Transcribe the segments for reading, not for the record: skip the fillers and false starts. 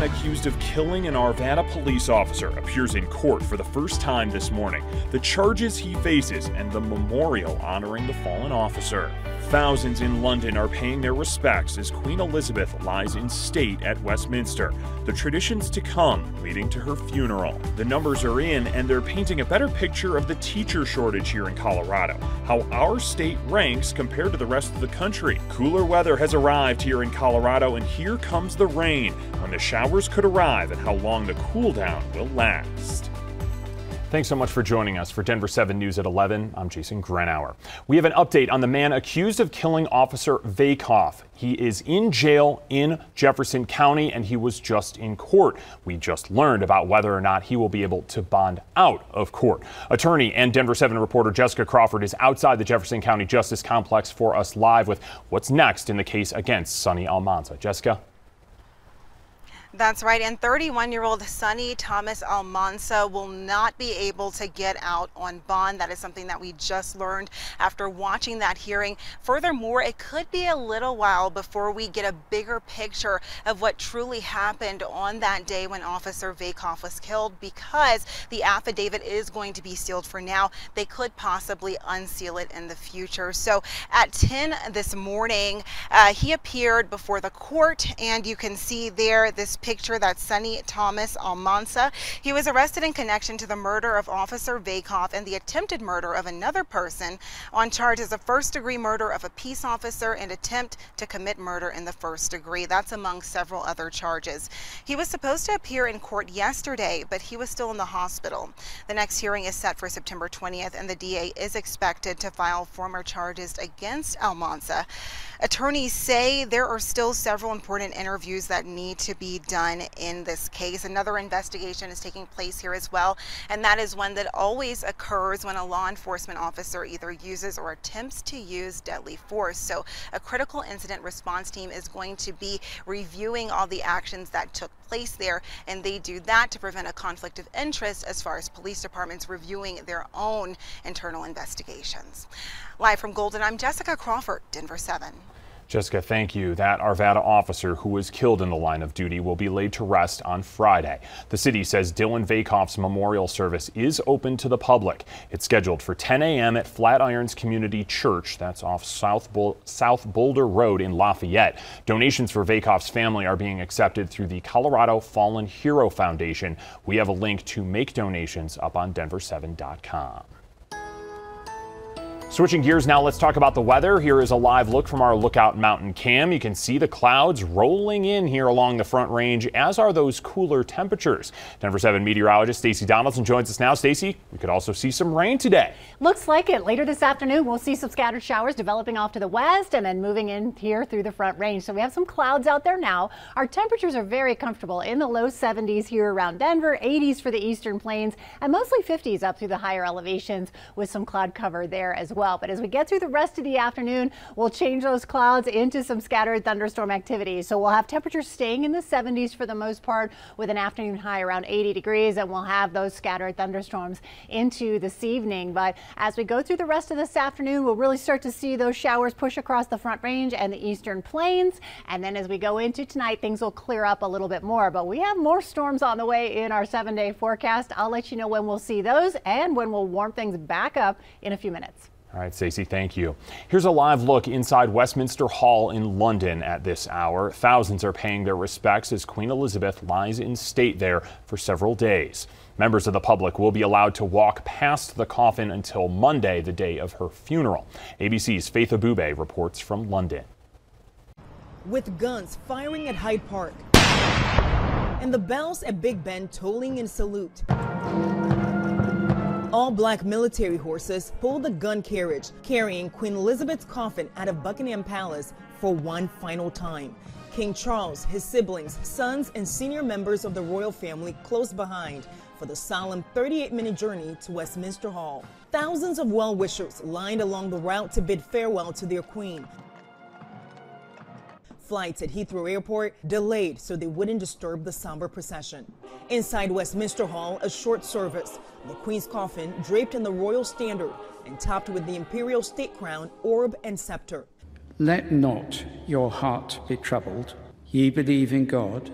man accused of killing an Arvada police officer appears in court for the first time this morning, the charges he faces, and the memorial honoring the fallen officer. Thousands in London are paying their respects as Queen Elizabeth lies in state at Westminster. The traditions to come leading to her funeral. The numbers are in, and they're painting a better picture of the teacher shortage here in Colorado, how our state ranks compared to the rest of the country. Cooler weather has arrived here in Colorado, and here comes the rain, when the showers could arrive and how long the cool down will last. Thanks so much for joining us. For Denver 7 News at 11, I'm Jason Grenauer. We have an update on the man accused of killing Officer Vakoff. He is in jail in Jefferson County, and he was just in court. We just learned about whether or not he will be able to bond out of court. Attorney and Denver 7 reporter Jessica Crawford is outside the Jefferson County Justice Complex for us live with what's next in the case against Sonny Almanza. Jessica? That's right, and 31-year-old Sonny Thomas Almanza will not be able to get out on bond. That is something that we just learned after watching that hearing. Furthermore, it could be a little while before we get a bigger picture of what truly happened on that day when Officer Vakoff was killed, because the affidavit is going to be sealed for now. They could possibly unseal it in the future. So at 10 this morning, he appeared before the court, and you can see there this picture. That's Sonny Thomas Almanza. He was arrested in connection to the murder of Officer Vakoff and the attempted murder of another person on charges of first-degree murder of a peace officer and attempt to commit murder in the first degree. That's among several other charges. He was supposed to appear in court yesterday, but he was still in the hospital. The next hearing is set for September 20th, and the DA is expected to file formal charges against Almanza. Attorneys say there are still several important interviews that need to be done in this case. Another investigation is taking place here as well, and that is one that always occurs when a law enforcement officer either uses or attempts to use deadly force. So a critical incident response team is going to be reviewing all the actions that took place there, and they do that to prevent a conflict of interest as far as police departments reviewing their own internal investigations. Live from Golden, I'm Jessica Crawford, Denver 7. Jessica, thank you. That Arvada officer who was killed in the line of duty will be laid to rest on Friday. The city says Dylan Vakoff's memorial service is open to the public. It's scheduled for 10 a.m. at Flatirons Community Church. That's off South Boulder Road in Lafayette. Donations for Vakoff's family are being accepted through the Colorado Fallen Hero Foundation. We have a link to make donations up on Denver7.com. Switching gears now, let's talk about the weather. Here is a live look from our Lookout Mountain cam. You can see the clouds rolling in here along the Front Range, as are those cooler temperatures. Denver 7 meteorologist Stacey Donaldson joins us now. Stacey, we could also see some rain today. Looks like it. Later this afternoon, we'll see some scattered showers developing off to the west and then moving in here through the Front Range. So we have some clouds out there now. Our temperatures are very comfortable in the low 70s here around Denver, 80s for the eastern plains, and mostly 50s up through the higher elevations with some cloud cover there as well. But as we get through the rest of the afternoon, we'll change those clouds into some scattered thunderstorm activity. So we'll have temperatures staying in the 70s for the most part, with an afternoon high around 80 degrees, and we'll have those scattered thunderstorms into this evening. But as we go through the rest of this afternoon, we'll really start to see those showers push across the Front Range and the eastern plains. And then as we go into tonight, things will clear up a little bit more. But we have more storms on the way in our 7-day forecast. I'll let you know when we'll see those and when we'll warm things back up in a few minutes. All right, Stacey, thank you. Here's a live look inside Westminster Hall in London at this hour. Thousands are paying their respects as Queen Elizabeth lies in state there for several days. Members of the public will be allowed to walk past the coffin until Monday, the day of her funeral. ABC's Faith Abube reports from London. With guns firing at Hyde Park and the bells at Big Ben tolling in salute, all black military horses pulled the gun carriage carrying Queen Elizabeth's coffin out of Buckingham Palace for one final time. King Charles, his siblings, sons, and senior members of the royal family close behind for the solemn 38-minute journey to Westminster Hall. Thousands of well-wishers lined along the route to bid farewell to their queen. Flights at Heathrow Airport delayed so they wouldn't disturb the somber procession. Inside Westminster Hall, a short service. The Queen's coffin draped in the royal standard and topped with the imperial state crown, orb, and scepter. Let not your heart be troubled. Ye believe in God,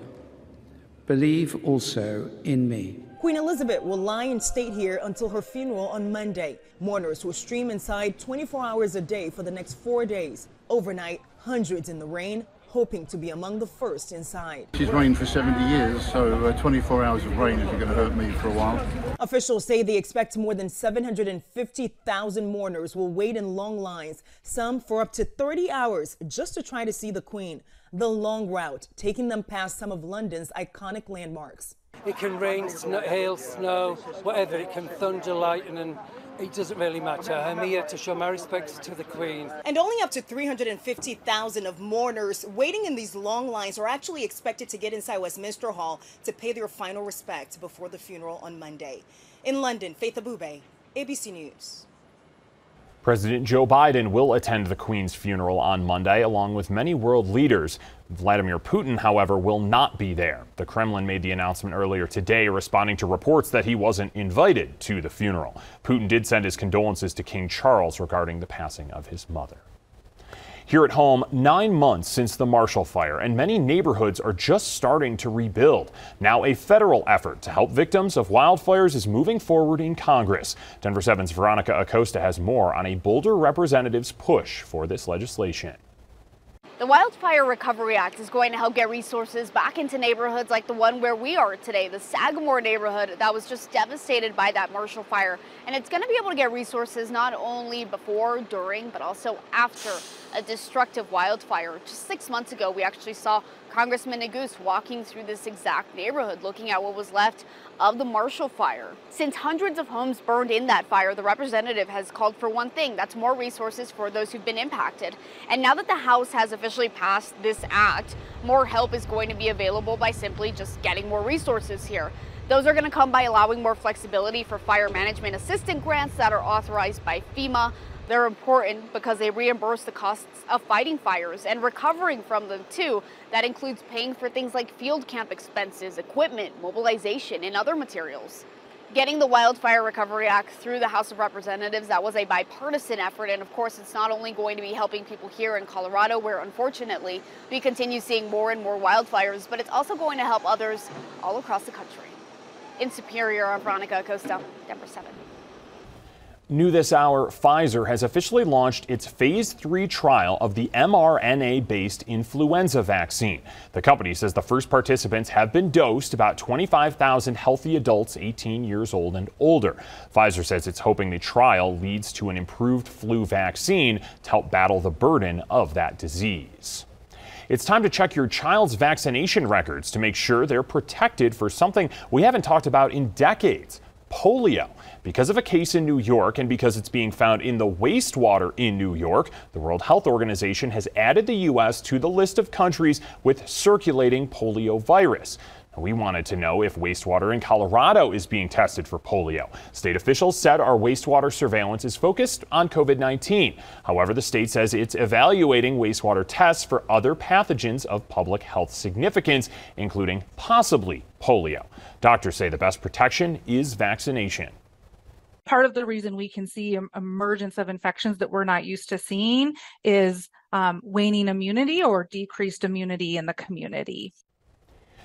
Believe also in me. Queen Elizabeth will lie in state here until her funeral on Monday. Mourners will stream inside 24 hours a day for the next 4 days. Overnight, hundreds in the rain, hoping to be among the first inside. She's reigned for 70 years, so 24 hours of rain isn't going to hurt me for a while. Officials say they expect more than 750,000 mourners will wait in long lines, some for up to 30 hours just to try to see the Queen. The long route taking them past some of London's iconic landmarks. It can rain, hail, snow, whatever. It can thunder, lighten, and it doesn't really matter. I'm here to show my respects to the Queen. And only up to 350,000 of mourners waiting in these long lines are actually expected to get inside Westminster Hall to pay their final respect before the funeral on Monday. In London, Faith Abube, ABC News. President Joe Biden will attend the Queen's funeral on Monday, along with many world leaders. Vladimir Putin, however, will not be there. The Kremlin made the announcement earlier today, responding to reports that he wasn't invited to the funeral. Putin did send his condolences to King Charles regarding the passing of his mother. Here at home, 9 months since the Marshall Fire, and many neighborhoods are just starting to rebuild. Now a federal effort to help victims of wildfires is moving forward in Congress. Denver 7's Veronica Acosta has more on a Boulder representative's push for this legislation. The Wildfire Recovery Act is going to help get resources back into neighborhoods like the one where we are today, the Sagamore neighborhood that was just devastated by that Marshall Fire. And it's going to be able to get resources not only before, during, but also after a destructive wildfire. Just 6 months ago, we actually saw Congressman Neguse walking through this exact neighborhood, looking at what was left of the Marshall Fire. Since hundreds of homes burned in that fire, the representative has called for one thing, that's more resources for those who've been impacted. And now that the House has officially passed this act, more help is going to be available by simply just getting more resources here. Those are going to come by allowing more flexibility for fire management assistance grants that are authorized by FEMA. They're important because they reimburse the costs of fighting fires and recovering from them too. That includes paying for things like field camp expenses, equipment, mobilization, and other materials. Getting the Wildfire Recovery Act through the House of Representatives, that was a bipartisan effort. And of course, it's not only going to be helping people here in Colorado, where unfortunately we continue seeing more and more wildfires, but it's also going to help others all across the country. In Superior, Veronica Acosta, Denver 7. New this hour, Pfizer has officially launched its phase 3 trial of the mRNA-based influenza vaccine. The company says the first participants have been dosed, about 25,000 healthy adults 18 years old and older. Pfizer says it's hoping the trial leads to an improved flu vaccine to help battle the burden of that disease. It's time to check your child's vaccination records to make sure they're protected for something we haven't talked about in decades: polio. Because of a case in New York and because it's being found in the wastewater in New York, the World Health Organization has added the U.S. to the list of countries with circulating polio virus. We wanted to know if wastewater in Colorado is being tested for polio. State officials said our wastewater surveillance is focused on COVID-19. However, the state says it's evaluating wastewater tests for other pathogens of public health significance, including possibly polio. Doctors say the best protection is vaccination. Part of the reason we can see emergence of infections that we're not used to seeing is waning immunity or decreased immunity in the community.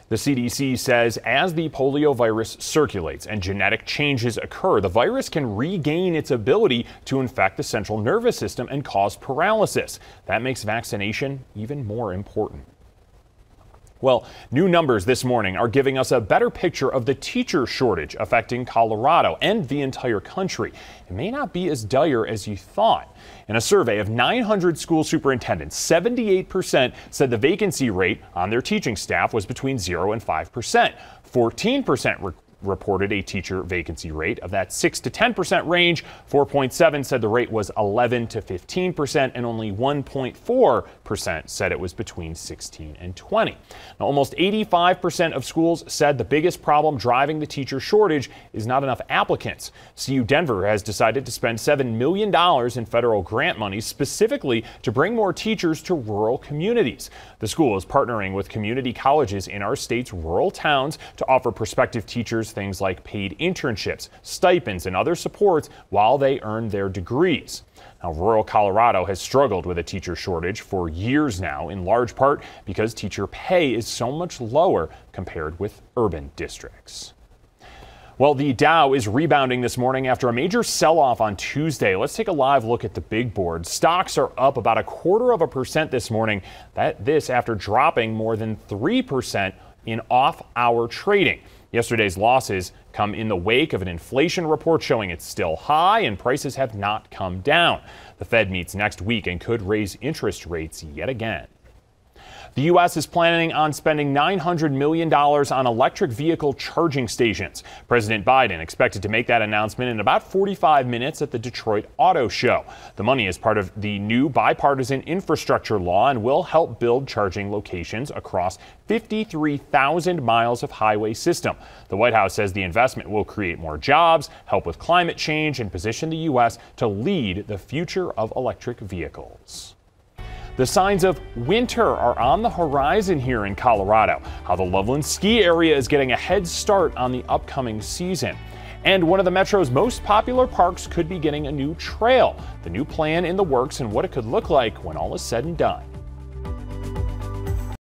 The CDC says as the polio virus circulates and genetic changes occur, the virus can regain its ability to infect the central nervous system and cause paralysis. That makes vaccination even more important. Well, new numbers this morning are giving us a better picture of the teacher shortage affecting Colorado and the entire country. It may not be as dire as you thought. In a survey of 900 school superintendents, 78% said the vacancy rate on their teaching staff was between 0 and 5%. 14% reported a teacher vacancy rate of that 6 to 10% range. 4.7% said the rate was 11 to 15%, and only 1.4% said it was between 16 and 20. Now, almost 85% of schools said the biggest problem driving the teacher shortage is not enough applicants. CU Denver has decided to spend $7 million in federal grant money specifically to bring more teachers to rural communities. The school is partnering with community colleges in our state's rural towns to offer prospective teachers teachers things like paid internships, stipends, and other supports while they earn their degrees. Now, rural Colorado has struggled with a teacher shortage for years now, in large part because teacher pay is so much lower compared with urban districts. Well, the Dow is rebounding this morning after a major sell-off on Tuesday. Let's take a live look at the big board. Stocks are up about 0.25% this morning. This after dropping more than 3% in off-hour trading. Yesterday's losses come in the wake of an inflation report showing it's still high and prices have not come down. The Fed meets next week and could raise interest rates yet again. The U.S. is planning on spending $900 million on electric vehicle charging stations. President Biden expected to make that announcement in about 45 minutes at the Detroit Auto Show. The money is part of the new bipartisan infrastructure law and will help build charging locations across 53,000 miles of highway system. The White House says the investment will create more jobs, help with climate change, and position the U.S. to lead the future of electric vehicles. The signs of winter are on the horizon here in Colorado. How the Loveland ski area is getting a head start on the upcoming season. And one of the Metro's most popular parks could be getting a new trail. The new plan in the works and what it could look like when all is said and done.